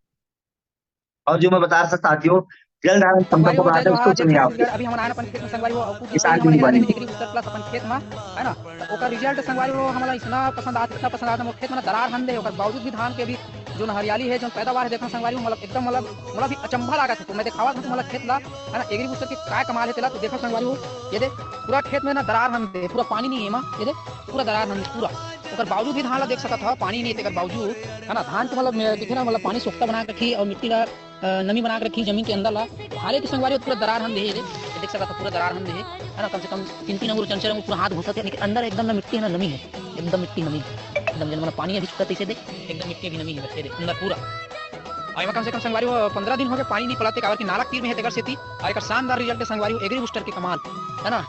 और जो मैं बता रहा था साथियों, जल धारण क्षमता संगवारी को वो बढ़ाता है, जो उसको देख चुनिए सकते आप छत्तीसगढ़ अभी हमारा अपन खेत में संगवारी वो कुछ किसान हमारे की यहाँ बानी। एग्री बूस्टर प्लस अपन खेत में है ना, तो ओकर रिजल्ट संगवारी वो हमारा इतना पसंद आता मोर खेत में दरार हन दे, ओकर बावजूद भी धान के भी जो हरियाली है, जो पैदावार है, देखना संगवारी मतलब एकदम मतलब भी अचंभा लागत है। तो मैं दिखावा था मतलब खेत ला है ना, एग्री बूस्टर की काय कमाल है तेला। तो देखो संगवारी वो ये देख पूरा खेत में ना दरार हन दे, पूरा पानी नहीं है मां, ये देख पूरा दरार हन दे पूरा, ओकर बावजूद भी धान ला देख सकत था पानी नहीं तेकर बावजूद है ना, धान के मतलब दिखे ना मतलब पानी सोख्ता बना के रखी और मिट्टी ला नमी बना के रखी जमीन के अंदर ला, हालांकि संगवारी पूरा दरार हम दे देख सकता था, पूरा दरार हम दे है ना, कम से कम 3-3 अंगूर 4-4 अंगूर पूरा हाथ घुसते है, लेकिन अंदर एकदम ना मिट्टी है ना नमी है, एकदम मिट्टी नमी एकदम जन मतलब पानी अभी छूटता इसे देख एकदम मिट्टी भी नमी है देख अंदर पूरा। और में कम से कम संगवारी वो 15 दिन हो गए पानी नहीं पड़ाते काबर की नाला तीर में है तेकर सेती, और एक शानदार रिजल्ट है संगवारी वो एग्री बूस्टर की कमाल है ना।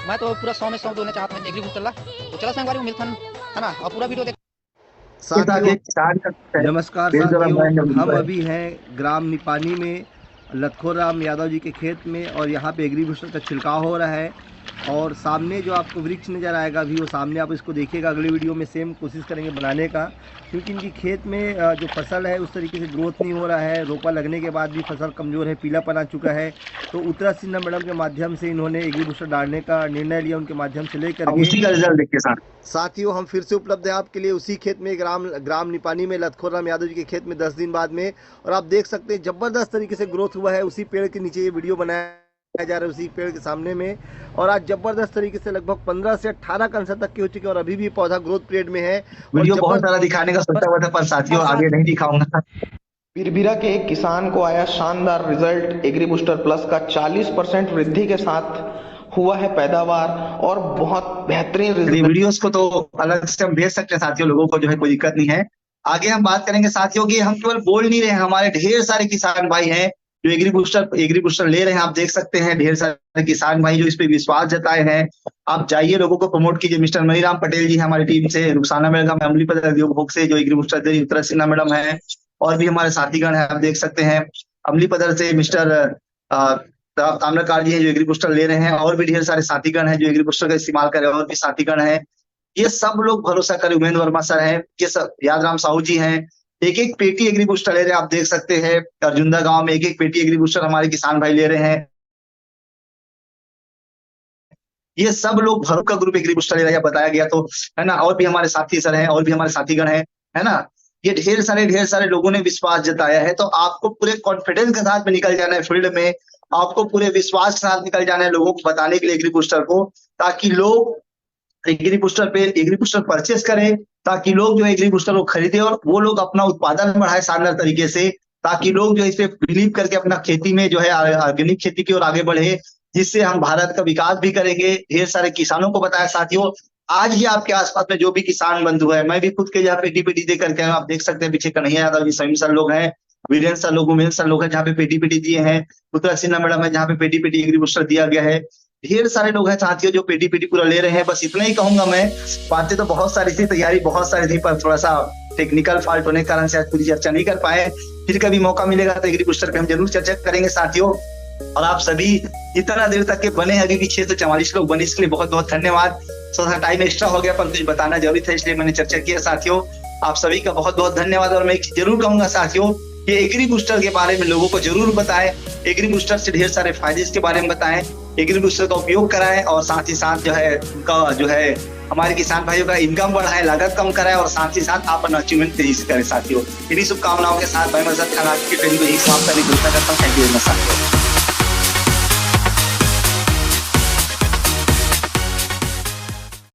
मैं तो पूरा 100 में 100 देना चाहता हूं एग्री बूस्टर ला। तो चला संगवारी वो मिलथन है ना, और पूरा वीडियो देख। साथियों किसान नमस्कार साथियों, हम अभी हैं ग्राम निपानी में लखोराम यादव जी के खेत में, और यहाँ पे एग्री बूस्टर का छिड़काव हो रहा है। और सामने जो आपको वृक्ष नज़र आएगा अभी वो सामने आप इसको देखिएगा, अगले वीडियो में सेम कोशिश करेंगे बनाने का, क्योंकि इनकी खेत में जो फसल है उस तरीके से ग्रोथ नहीं हो रहा है, रोपा लगने के बाद भी फसल कमज़ोर है, पीलापन आ चुका है। तो उत्तरा सिन्हा मैडम के माध्यम से इन्होंने एग्री बूस्टर डालने का निर्णय लिया, उनके माध्यम से लेकर उसी का रिजल्ट देखिए साथियों हम फिर से उपलब्ध है आपके लिए उसी खेत में ग्राम निपानी में लखोराम यादव जी के खेत में 10 दिन बाद में, और आप देख सकते हैं जबरदस्त तरीके से ग्रोथ हुआ है। उसी पेड़ के नीचे ये वीडियो बनाया जा रहा है, उसी पेड़ के सामने में, और आज जबरदस्त तरीके से लगभग 15 से 18 कंसर तक की हो चुकी है, और अभी भी पौधा ग्रोथ पीरियड में है। वीडियो बहुत सारा दिखाने का सोचा हुआ था, पर साथियों आगे नहीं दिखाऊंगा। बिरबिरा के एक किसान को आया शानदार रिजल्ट एग्री बूस्टर प्लस का, 40% वृद्धि के साथ हुआ है पैदावार और बहुत बेहतरीन रिजल्ट। वीडियोस को तो अलग से हम भेज सकते हैं साथियों, लोगों को जो है कोई दिक्कत नहीं है। आगे हम बात करेंगे साथियों की, हम केवल बोल नहीं रहे हैं, हमारे ढेर सारे किसान भाई हैं जो एग्री बूस्टर ले रहे हैं। आप देख सकते हैं ढेर सारे किसान भाई जो इस पे विश्वास जताए हैं। आप जाइए, लोगों को प्रमोट कीजिए। मिस्टर मणिराम पटेल जी हमारी टीम से, रुखसाना मैडम अमली पदर से जो एग्री बूस्टर दे रही, उत्तरा सिन्हा मैडम है, और भी हमारे साथीगण है। आप देख सकते हैं अमली पदर से मिस्टर ताम्रकार जी है जो एग्री बूस्टर ले रहे हैं, और भी ढेर सारे साथीगण हैं जो एग्री बूस्टर का इस्तेमाल कर रहे हैं, और भी साथीगण हैं। ये सब लोग भरोसा करें, उमेंद्र वर्मा सर हैं, ये सब यादराम साहू जी हैं, एक एक पेटी एग्री बूस्टर ले रहे हैं। आप देख सकते हैं अर्जुंदा गांव में एक एक पेटी एग्री बूस्टर हमारे किसान भाई ले रहे हैं। ये सब लोग भरो का ग्रुप एग्री बूस्टर ले रहा है, बताया गया तो है ना, और भी हमारे साथी सर हैं, और भी हमारे साथीगण हैं, है ना। ये ढेर सारे लोगों ने विश्वास जताया है। तो आपको पूरे कॉन्फिडेंस के साथ में निकल जाना है फील्ड में, आपको पूरे विश्वास के साथ निकल जाना है लोगों को बताने के लिए एग्री बूस्टर को, ताकि लोग एग्री बूस्टर परचेस करें, ताकि लोग जो एग्री बूस्टर को खरीदे और वो लोग अपना उत्पादन बढ़ाए शानदार तरीके से, ताकि लोग जो इस पे बिलीव करके अपना खेती में जो है ऑर्गेनिक खेती की ओर आगे बढ़े, जिससे हम भारत का विकास भी करेंगे। ढेर सारे किसानों को बताया साथियों, आज ही आपके आसपास में जो भी किसान बंधु है, मैं भी खुद के जहाँ पेटी दे करके आप देख सकते हैं पीछे कन्हैया यादव जी, समीर सर लोग हैं, वीरेंद्र सर लोग, उमेश सर लोग हैं जहाँ पे पेटी दिए हैं, उत्तरा सिन्हा मैडम है जहाँ पे पेटी एग्री बूस्टर दिया गया है। ढेर सारे लोग हैं साथियों जो पेटी पूरा ले रहे हैं। बस इतना ही कहूंगा मैं, बातें तो बहुत सारी थी, तैयारी बहुत सारी थी, पर थोड़ा सा टेक्निकल फॉल्ट होने के कारण से आज पूरी चर्चा नहीं कर पाए। फिर कभी मौका मिलेगा तो एग्री बूस्टर पे हम जरूर चर्चा करेंगे साथियों। और आप सभी इतना देर तक के बने, अभी भी 644 लोग बने, इसके लिए बहुत बहुत धन्यवाद। थोड़ा टाइम एक्स्ट्रा हो गया, पर कुछ बताना जरूरी था इसलिए मैंने चर्चा किया साथियों। आप सभी का बहुत बहुत धन्यवाद। और मैं एक जरूर कहूंगा साथियों कि एग्री बूस्टर के बारे में लोगों को जरूर बताएं, एग्री बूस्टर से ढेर सारे फायदे इसके बारे में बताएं, एग्री बूस्टर का उपयोग कराएं, और साथ ही साथ जो है उनका जो है हमारे किसान भाइयों का इनकम बढ़ाएं, लागत कम कराएं, और साथ ही साथ आप अपना अचीवमेंट तेजी से करें साथियों। इन्हीं शुभकामनाओं के साथ मैं मजहर खान आज की ट्रेनिंग को यही समाप्त करने की घोषणा करता हूँ। थैंक यू वेरी मच साथियों।